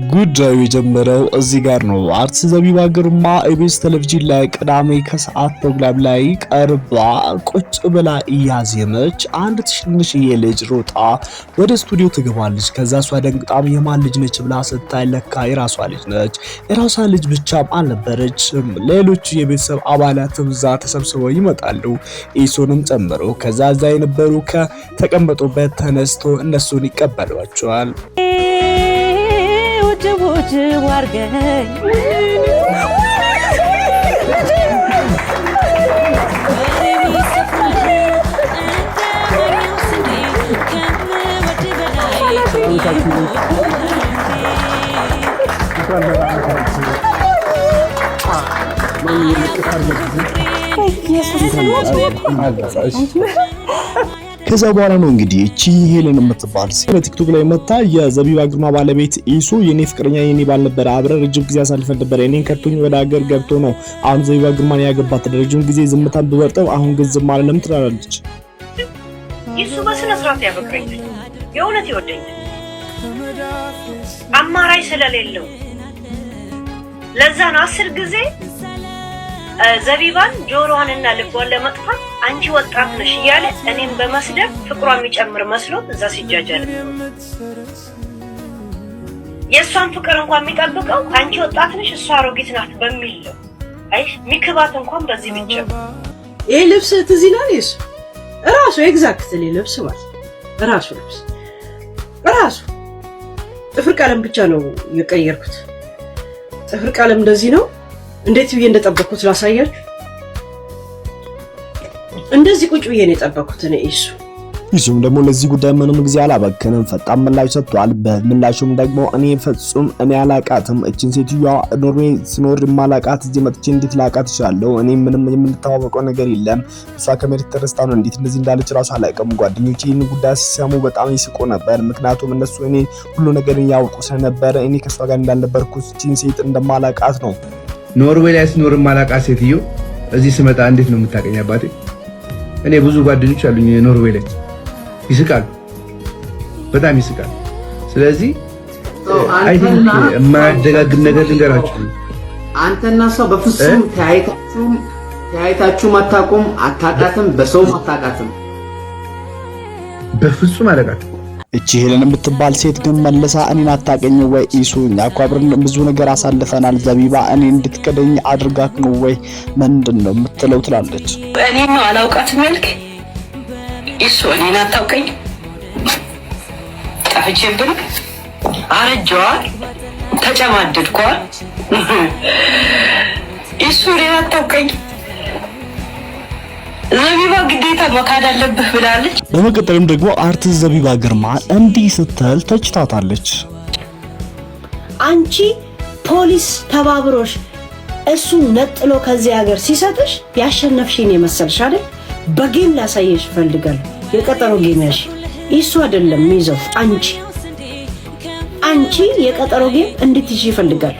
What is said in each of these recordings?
ጉዳዩ የጀመረው እዚህ ጋር ነው። አርቲስት ዘቢባ ግርማ ኢቢኤስ ቴሌቪዥን ላይ ቅዳሜ ከሰዓት ፕሮግራም ላይ ቀርባ ቁጭ ብላ እያዜመች አንድ ትንሽዬ ልጅ ሮጣ ወደ ስቱዲዮ ትገባለች። ከዛ እሷ ደንግጣም የማን ልጅ ነች ብላ ስታይ ለካ የራሷ ልጅ ነች። የራሷ ልጅ ብቻም አልነበረችም፣ ሌሎች የቤተሰብ አባላትም እዛ ተሰብስበው ይመጣሉ፣ ኢሱንም ጨምሮ። ከዛ እዛ የነበሩ ከተቀመጡበት ተነስቶ እነሱን ይቀበሏቸዋል። ዋርገኝ ከዛ በኋላ ነው እንግዲህ እቺ ሄለን የምትባል በቲክቶክ ላይ መታ የዘቢባ ግርማ ባለቤት ኢሱ የኔ ፍቅረኛ የኔ ባል ነበር፣ አብረን ረጅም ጊዜ አሳልፈን ነበር፣ እኔን ከቶኝ ወደ ሀገር ገብቶ ነው አሁን ዘቢባ ግርማን ያገባት፣ ረጅም ጊዜ ዝምታን ብበርጠው አሁን ግን ዝም አልልም ትላለች። ኢሱ በስነ ስርዓት ያፈቅረኛል፣ የእውነት ይወደኛል፣ አማራጭ ስለሌለው ለዛ ነው 10 ጊዜ ዘቢባን ጆሮዋንና ልቧን ለመጥፋት አንቺ ወጣት ነሽ እያለ እኔም በመስደብ ፍቅሯ የሚጨምር መስሎት እዛ ሲጃጃል የሷን ፍቅር እንኳን የሚጠብቀው አንቺ ወጣት ነሽ እሷ አሮጊት ናት በሚል ነው። አይ ሚክባት እንኳን በዚህ ብቻ ይሄ ልብስ ትዝ ይላልሽ ራሱ ኤግዛክትሊ ልብስ ማለት ራሱ ልብስ ራሱ ጥፍር ቀለም ብቻ ነው የቀየርኩት። ጥፍር ቀለም እንደዚህ ነው። እንዴት ብዬ እንደጠበቅኩት ላሳያችሁ። እንደዚህ ቁጭ ብዬ ነው የጠበቅኩት እኔ ኢሱም ደግሞ ለዚህ ጉዳይ ምንም ጊዜ አላበከነም፣ ፈጣን ምላሽ ሰጥቷል። በምላሹም ደግሞ እኔ አላቃትም፣ እቺን ሴትዮዋ ኖርዌይ ስኖር ማላቃት እዚህ መጥቼ እንዴት ላቃት ይችላል? እኔ ምንም የምንተዋወቀው ነገር የለም፣ እሷ ከመሬት ተነስታ ነው እንዴት እንደዚህ እንዳለች ራሱ አላውቅም። ጓደኞቼ ይህን ጉዳይ ሲሰሙ በጣም ይስቁ ነበር፣ ምክንያቱም እነሱ እኔ ሁሉ ነገር ያውቁ ስለነበረ እኔ ከሷ ጋር እንዳልነበርኩ እቺን ሴት እንደማላቃት ነው። ኖርዌይ ላይ ስኖር ማላቃት ሴትዮ እዚህ ስመጣ እንዴት ነው የምታቀኝ? አባቴ እኔ ብዙ ጓደኞች አሉኝ ኖርዌይ ላይ ይስቃሉ፣ በጣም ይስቃሉ። ስለዚህ አይ ቲንክ የማያደጋግም ነገር ልንገራችሁ፣ አንተና ሰው በፍጹም ተያይታችሁ አታውቁም፣ አታውቃትም፣ በሰው አታውቃትም፣ በፍጹም አላውቃትም። እቺ ሄለን የምትባል ሴት ግን መልሳ እኔን አታውቀኝ ወይ ኢሱ እኛ እኮ አብረን ብዙ ነገር አሳልፈናል፣ ዘቢባ እኔ እንድትከደኝ አድርጋት ነው ወይ ምንድነው የምትለው ትላለች። እኔ ነው አላውቃትም ያልክ ኢሱ እኔን አታውቀኝ ታፍቼብን አረጀዋል፣ ተጨማደድኳል፣ ኢሱ እኔን አታውቀኝ ዘቢባ ግዴታ መካድ አለብህ ብላለች። በመቀጠልም ደግሞ አርቲስት ዘቢባ ግርማ እንዲህ ስትል ተችታታለች። አንቺ ፖሊስ ተባብሮሽ እሱ ነጥሎ ከዚህ ሀገር ሲሰጥሽ ያሸነፍሽን የመሰልሽ አይደል? በጌም ላሳየሽ ፈልጋለሁ። የቀጠሮ ጌም ያሽ ኢሱ አይደለም ይዘው አንቺ የቀጠሮ ጌም እንድትይዥ ይፈልጋል።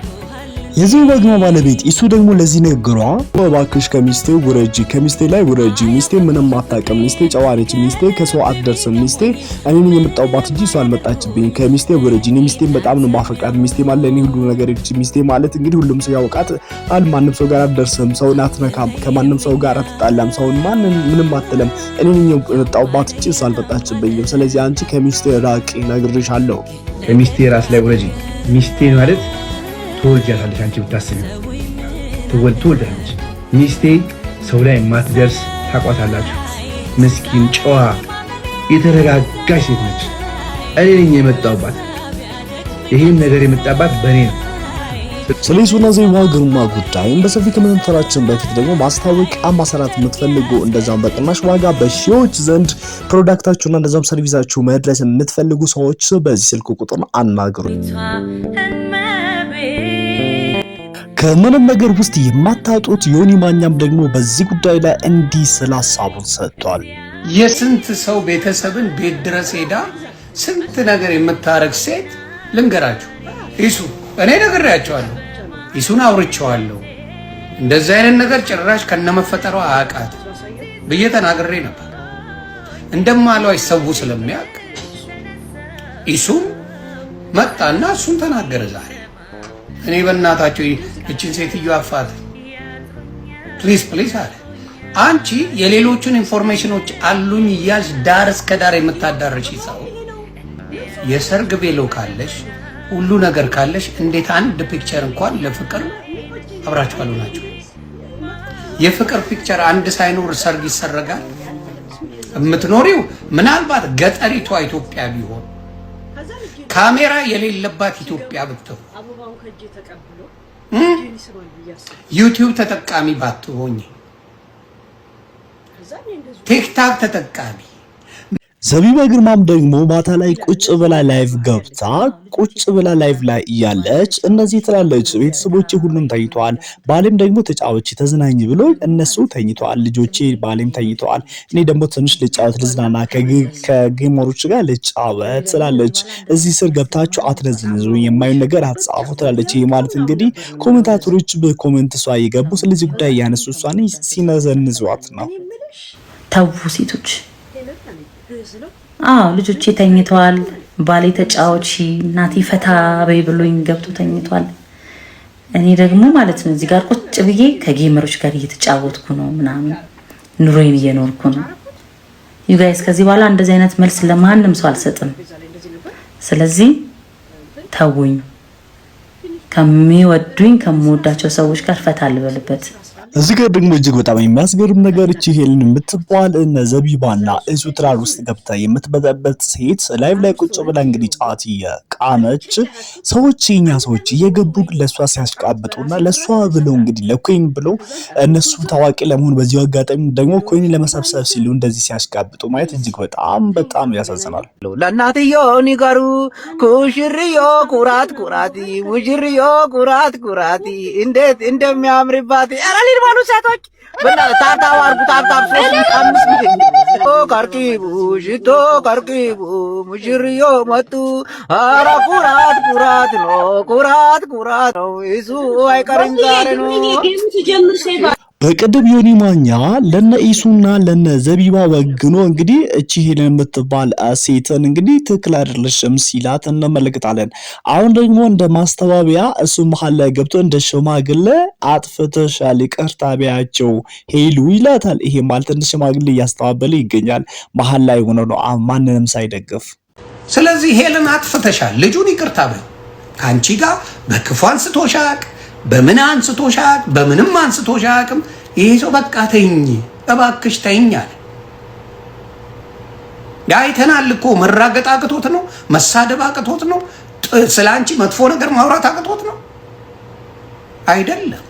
የዘቢባ ግርማ ባለቤት ኢሱ ደግሞ ለዚህ ንግግሯ እባክሽ ከሚስቴ ውረጂ፣ ከሚስቴ ላይ ውረጂ፣ ሚስቴ ምንም አታውቅም፣ ሚስቴ ጨዋ ነች፣ ሚስቴ ከሰው አትደርስም፣ ሚስቴ እኔ ነኝ የምጣውባት እንጂ እሷ አልመጣችብኝ፣ ከሚስቴ ውረጂ፣ እኔ ሚስቴን በጣም ነው ማፈቃት፣ ሚስቴ ማለት እኔ ሁሉ ነገር ነች፣ ሚስቴ ማለት እንግዲህ ሁሉም ሰው ያውቃት፣ ማንም ሰው ጋር አትደርስም፣ ሰውን አትነካም፣ ከማንም ሰው ጋር አትጣላም፣ ሰውን ምንም አትልም፣ እኔ ነኝ የምጣውባት እንጂ እሷ አልመጣችብኝም፣ ስለዚህ አንቺ ከሚስቴ ራቂ ነግሬሻለሁ። ከሚስቴ ራስ ላይ ውረጂ። ሚስቴ ማለት ትወልጃታለች፣ አንቺ ብታስቢው ትወልጃለች። ሚስቴ ሰው ላይ የማትደርስ ታቋታላችሁ፣ ምስኪን ጨዋ የተረጋጋች ሴት ነች። እኔ ነኝ የመጣሁባት፣ ይሄን ነገር የመጣባት በእኔ ነው። ስለ ኢሱና ዘቢባ ግርማ ጉዳይም በሰፊ ከመንተራችን በፊት ደግሞ ማስታወቂያ ማሰራት የምትፈልጉ እንደዛም በቅናሽ ዋጋ በሺዎች ዘንድ ፕሮዳክታችሁና እንደዛም ሰርቪሳችሁ መድረስ የምትፈልጉ ሰዎች በዚህ ስልክ ቁጥር አናግሩኝ። ከምንም ነገር ውስጥ የማታጡት ዮኒ ማኛም ደግሞ በዚህ ጉዳይ ላይ እንዲህ ስለ ሀሳቡን ሰጥቷል። የስንት ሰው ቤተሰብን ቤት ድረስ ሄዳ ስንት ነገር የምታረግ ሴት ልንገራችሁ። ኢሱ እኔ ነግሬያቸዋለሁ፣ ኢሱን አውርቼዋለሁ። እንደዚህ አይነት ነገር ጭራሽ ከነመፈጠሯ አያውቃት ብዬ ተናግሬ ነበር። እንደማለው አይሰው ስለሚያውቅ ኢሱም መጣና እሱን ተናገረ። ዛሬ እኔ በእናታቸው እቺን ሴትዮ አፋት ፕሊዝ ፕሊዝ አለ። አንቺ የሌሎቹን ኢንፎርሜሽኖች አሉኝ እያልሽ ዳር እስከ ዳር የምታዳርሽ ሰው የሰርግ ቤሎ ካለሽ ሁሉ ነገር ካለሽ እንዴት አንድ ፒክቸር እንኳን ለፍቅር አብራችሁ አሉናችሁ? የፍቅር ፒክቸር አንድ ሳይኖር ሰርግ ይሰረጋል? የምትኖሪው ምናልባት ገጠሪቷ ኢትዮጵያ ቢሆን ካሜራ የሌለባት ኢትዮጵያ ብትሆን ዩቲዩብ ተጠቃሚ ባትሆኝ ቲክታክ ተጠቃሚ ዘቢባ ግርማም ደግሞ ማታ ላይ ቁጭ ብላ ላይቭ ገብታ ቁጭ ብላ ላይቭ ላይ እያለች እነዚህ ትላለች፣ ቤተሰቦቼ ሁሉም ተኝተዋል፣ ባሌም ደግሞ ተጫወች ተዝናኝ ብሎ እነሱ ተኝተዋል፣ ልጆቼ ባሌም ተኝተዋል፣ እኔ ደግሞ ትንሽ ልጫወት ልዝናና ከጌመሮች ጋር ልጫወት ትላለች። እዚህ ስር ገብታችሁ አትነዝንዙ፣ የማይሆን ነገር አትጻፉ ትላለች። ይህ ማለት እንግዲህ ኮሜንታተሮች በኮሜንት እሷ እየገቡ ስለዚህ ጉዳይ እያነሱ እሷን ሲነዘንዟት ነው። ተው ሴቶች ልጆቼ ተኝተዋል፣ ባሌ ተጫወቺ እናቴ ፈታ በይ ብሎኝ ገብቶ ተኝቷል። እኔ ደግሞ ማለት ነው እዚህ ጋር ቁጭ ብዬ ከጌመሮች ጋር እየተጫወትኩ ነው ምናምን ኑሮዬን እየኖርኩ ነው። ዩ ጋይስ ከዚህ በኋላ እንደዚህ አይነት መልስ ለማንም ሰው አልሰጥም። ስለዚህ ተውኝ፣ ከሚወዱኝ ከምወዳቸው ሰዎች ጋር ፈታ ልበልበት። እዚህ ጋር ደግሞ እጅግ በጣም የሚያስገርም ነገር እቺ ሄለን የምትባል እነ ዘቢባና እሱ ትራር ውስጥ ገብታ የምትበጠበት ሴት ላይቭ ላይ ቁጭ ብላ እንግዲህ ጫት የቃመች ሰዎች የኛ ሰዎች እየገቡ ለሷ ሲያሽቃብጡና ለሷ ብለው እንግዲህ ለኮይን ብለው እነሱ ታዋቂ ለመሆን በዚሁ አጋጣሚ ደግሞ ኮይን ለመሰብሰብ ሲሉ እንደዚህ ሲያሽቃብጡ ማየት እጅግ በጣም ያሳዝናል። ለእናትዮ ንገሩ ኩሽርዮ ኩራት ኩራቲ ሙሽርዮ ኩራት ኩራቲ እንዴት እንደሚያምርባት ባሉ ሴቶች ታታው አርጉ ታታው 3-5 ጊዜ ካርኪቡ ሽቶ ካርኪቡ ሙሽሪዮ መጡ። አራ ኩራት ኩራት ነው እሱ አይቀርም ዛሬ ነው። በቅድም ዮኒ ማኛ ለነ ኢሱና ለነ ዘቢባ ወግኖ እንግዲህ እቺ ሄለን የምትባል ሴትን እንግዲህ ትክክል አይደለሽም ሲላት እንመለከታለን። አሁን ደግሞ እንደ ማስተባበያ እሱ መሀል ላይ ገብቶ እንደ ሽማግሌ አጥፍተሻል ይቅርታ ቢያቸው ሄሉ ይላታል። ይሄ ማለት እንደ ሽማግሌ እያስተባበለ ይገኛል መሀል ላይ ሆኖ ነው ማንንም ሳይደግፍ። ስለዚህ ሄለን አጥፍተሻል፣ ልጁን ይቅርታ በይ። ካንቺ ጋር በክፉ አንስቶሻል፣ በምን አንስቶሻል፣ በምንም አንስቶሻልም። ይሄ ሰው በቃ ተይኝ እባክሽ ተይኝ አለ። አይተናል እኮ መራገጥ አቅቶት ነው፣ መሳደብ አቅቶት ነው፣ ስላንቺ መጥፎ ነገር ማውራት አቅቶት ነው አይደለም።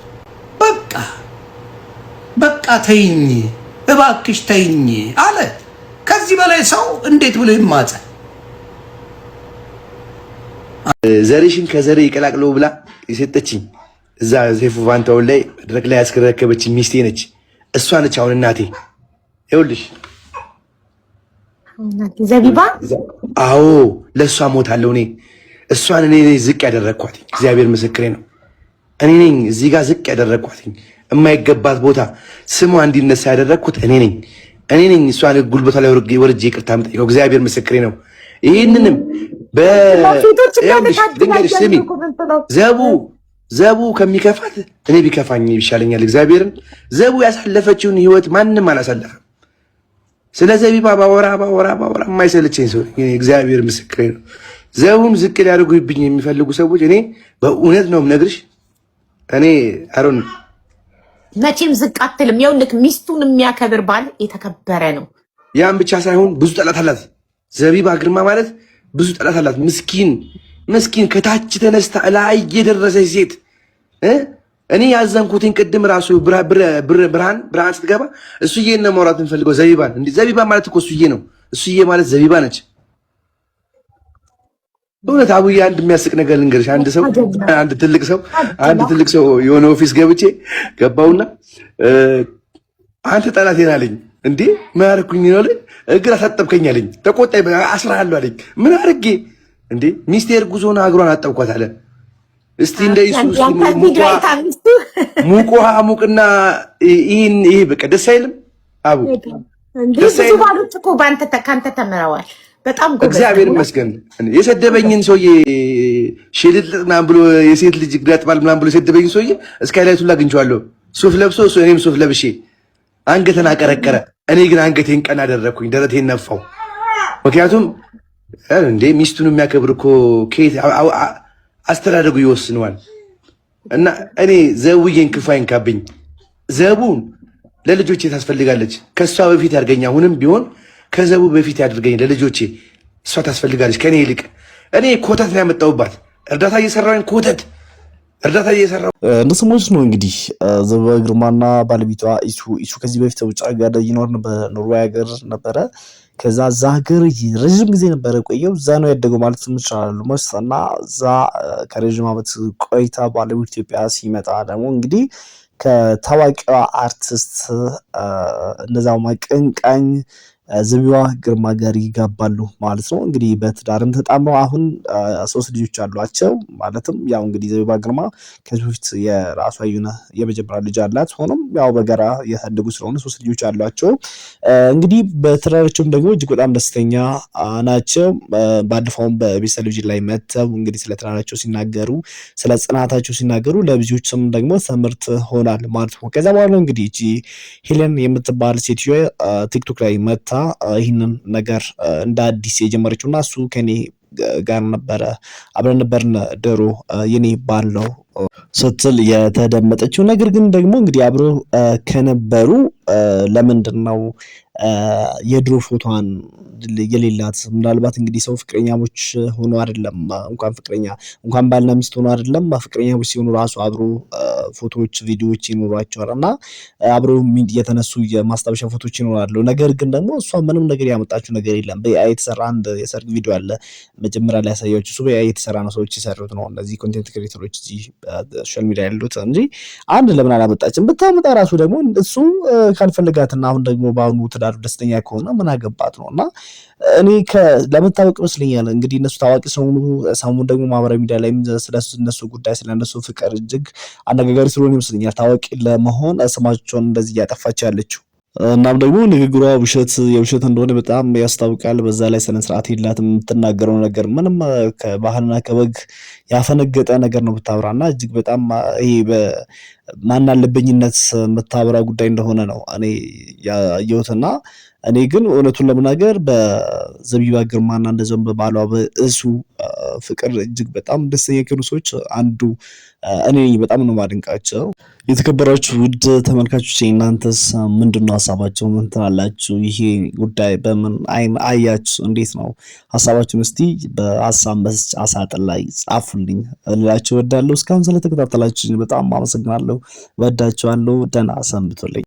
በቃ ተይኝ እባክሽ ተይኝ አለ። ከዚህ በላይ ሰው እንዴት ብሎ ይማጸን? ዘሬሽን ከዘሬ ይቀላቅለው ብላ የሰጠችኝ እዛ ሴፉ ፋንታውን ላይ መድረክ ላይ ያስከረከበችኝ ሚስቴ ነች። እሷ ነች አሁን እናቴ። ይኸውልሽ ዘቢባ፣ አዎ ለእሷ ሞታለሁ እኔ። እሷን እኔ ዝቅ ያደረግኳት እግዚአብሔር ምስክሬ ነው። እኔ ነኝ እዚህ ጋር ዝቅ ያደረግኳት፣ የማይገባት ቦታ ስሟ እንዲነሳ ያደረግኩት እኔ ነኝ። እሷን ጉልበቷ ላይ ወርጄ ይቅርታ የምጠይቀው እግዚአብሔር ምስክሬ ነው። ይህንንም ድንገርሽ ስሚ፣ ዘቡ ከሚከፋት እኔ ቢከፋኝ ይሻለኛል። እግዚአብሔርን ዘቡ ያሳለፈችውን ህይወት ማንም አላሳለፈም። ስለ ዘቢባ ባወራ የማይሰለቸኝ ሰው እግዚአብሔር ምስክሬ ነው። ዘቡን ዝቅ ሊያደርጉብኝ የሚፈልጉ ሰዎች እኔ በእውነት ነው የምነግርሽ፣ እኔ አሮን መቼም ዝቅ አትልም። ይኸውልህ ሚስቱን የሚያከብር ባል የተከበረ ነው። ያን ብቻ ሳይሆን ብዙ ጠላት አላት ዘቢባ ግርማ ማለት ብዙ ጠላት አላት። ምስኪን ከታች ተነስታ ላይ የደረሰች ሴት። እኔ ያዘንኩትን ቅድም ራሱ ብርሃን ስትገባ እሱዬ ነው ማውራት እንፈልገው ዘቢባን። እንዴ ዘቢባ ማለት እኮ እሱዬ ነው። እሱዬ ማለት ዘቢባ ነች። በእውነት አቡዬ አንድ የሚያስቅ ነገር ልንገርሽ። አንድ ትልቅ ሰው የሆነ ኦፊስ ገብቼ ገባውና አንተ ጠላቴን አለኝ። እንዴ ምን አደረኩኝ ነው አለኝ። እግር አሳጠብከኝ አለኝ። ተቆጣኝ። አስራለሁ አለኝ። ምን አድርጌ እንዴ? ሚስቴ እርጉዝ ሆና እግሯን አጠብኳት አለ። እስቲ እንደ ኢየሱስ ሙቅ ውሃ ሙቅና ይሄ በቃ ደስ አይልም? አቡ ብዙ ባሎች እኮ ካንተ ተምረዋል። በጣም ጎበዝ እግዚአብሔር ይመስገን። የሰደበኝን ሰውዬ ሽልጥ ምናምን ብሎ የሴት ልጅ እግር ያጥባል ምናምን ብሎ የሰደበኝን ሰውዬ ስካይላይቱን አግኝቼዋለሁ። ሱፍ ለብሶ እኔም ሱፍ ለብሼ አንገተን አቀረቀረ። እኔ ግን አንገቴን ቀና አደረግኩኝ፣ ደረቴን ነፋው። ምክንያቱም እንዴ ሚስቱን የሚያከብር እኮ ከየት አስተዳደጉ ይወስነዋል። እና እኔ ዘቡዬን ክፉ አይንካብኝ። ዘቡን ለልጆቼ ታስፈልጋለች። ከእሷ በፊት ያድርገኝ። አሁንም ቢሆን ከዘቡ በፊት ያድርገኝ ለልጆቼ። እሷ ታስፈልጋለች ከኔ ይልቅ። እኔ ኮተት ነው ያመጣሁባት። እርዳታ እየሰራሁኝ ኮተት እርዳታ እየሰራሁ እንደሰሞኑን ነው እንግዲህ ዘበ ግርማና ባለቤቷ ኢሱ ከዚህ በፊት ውጭ ሀገር ይኖር በኖርዌይ ሀገር ነበረ። ከዛ እዛ ሀገር ረዥም ጊዜ ነበረ ቆየው። እዛ ነው ያደገው ማለት እንችላለን እና እዛ ከረዥም ዓመት ቆይታ ባለቤቱ ኢትዮጵያ ሲመጣ ደግሞ እንግዲህ ከታዋቂዋ አርቲስት እነዛው ማቀንቃኝ ዘቢባ ግርማ ጋር ይጋባሉ ማለት ነው። እንግዲህ በትዳርም ተጣምረው አሁን 3 ልጆች አሏቸው። ማለትም ያው እንግዲህ ዘቢባ ግርማ ከዚህ በፊት የራሷ የመጀመሪያ ልጅ አላት። ሆኖም ያው በጋራ ያሳደጉ ስለሆነ 3 ልጆች አሏቸው። እንግዲህ በትዳራቸውም ደግሞ እጅግ በጣም ደስተኛ ናቸው። ባለፈውም በኢቢኤስ ቴሌቪዥን ላይ መጥተው እንግዲህ ስለ ትዳራቸው ሲናገሩ፣ ስለ ጽናታቸው ሲናገሩ ለብዙዎችም ደግሞ ትምህርት ሆናል ማለት ነው። ከዛ በኋላ እንግዲህ እቺ ሄለን የምትባል ሴትዮ ቲክቶክ ላይ መጥታ ይህንን ነገር እንደ አዲስ የጀመረችው እና እሱ ከኔ ጋር ነበረ አብረን ነበርን ድሮ የኔ ባል ነው ስትል የተደመጠችው። ነገር ግን ደግሞ እንግዲህ አብረው ከነበሩ ለምንድን ነው የድሮ ፎቶዋን የሌላት? ምናልባት እንግዲህ ሰው ፍቅረኛሞች ሆኖ አይደለም እንኳን ባልና ሚስት ሆኖ አይደለም ፍቅረኛሞች ሲሆኑ ራሱ አብሮ ፎቶዎች፣ ቪዲዮዎች ይኖሯቸዋል እና አብረው የተነሱ የማስታወሻ ፎቶዎች ይኖራሉ። ነገር ግን ደግሞ እሷ ምንም ነገር ያመጣችው ነገር የለም። በኤአይ የተሰራ አንድ የሰርግ ቪዲዮ አለ መጀመሪያ ላይ ያሳያችሁ። እሱ በኤአይ የተሰራ ነው፣ ሰዎች የሰሩት ነው። እነዚህ ኮንቴንት ክሬተሮች እዚህ ሶሻል ሚዲያ ያሉት እንጂ አንድ ለምን አላመጣችም? ብታመጣ ራሱ ደግሞ እሱ ካልፈለጋትና አሁን ደግሞ በአሁኑ ትዳሩ ደስተኛ ከሆነ ምን አገባት ነው። እና እኔ ለመታወቅ ይመስለኛል እንግዲህ እነሱ ታዋቂ ሰሞኑን ደግሞ ማህበራዊ ሚዲያ ላይ ስለነሱ ጉዳይ ስለነሱ ፍቅር እጅግ አነጋጋሪ ስለሆነ ይመስለኛል ታዋቂ ለመሆን ስማቸውን እንደዚህ እያጠፋች ያለችው። እናም ደግሞ ንግግሯ የውሸት እንደሆነ በጣም ያስታውቃል። በዛ ላይ ስነ ስርዓት የላትም። የምትናገረው ነገር ምንም ከባህልና ከወግ ያፈነገጠ ነገር ነው ብታወራና እጅግ በጣም ይሄ በማን አለበኝነት የምታወራ ጉዳይ እንደሆነ ነው እኔ ያየሁትና እኔ ግን እውነቱን ለመናገር በዘቢባ ግርማና እንደዚያም በባሏ በእሱ ፍቅር እጅግ በጣም ደስተኛ ከሆኑ ሰዎች አንዱ እኔ በጣም ነው ማድንቃቸው። የተከበራችሁ ውድ ተመልካቾች እናንተስ ምንድነው ሀሳባችሁ? ምን ትላላችሁ? ይሄ ጉዳይ በምን አይን አያችሁ? እንዴት ነው ሀሳባችሁን? እስቲ በሀሳብ መስጫ ሳጥን ላይ ጻፉልኝ እላችሁ እወዳለሁ። እስካሁን ስለተከታተላችሁ በጣም አመሰግናለሁ። ወዳችኋለሁ። ደህና ሰንብቱልኝ።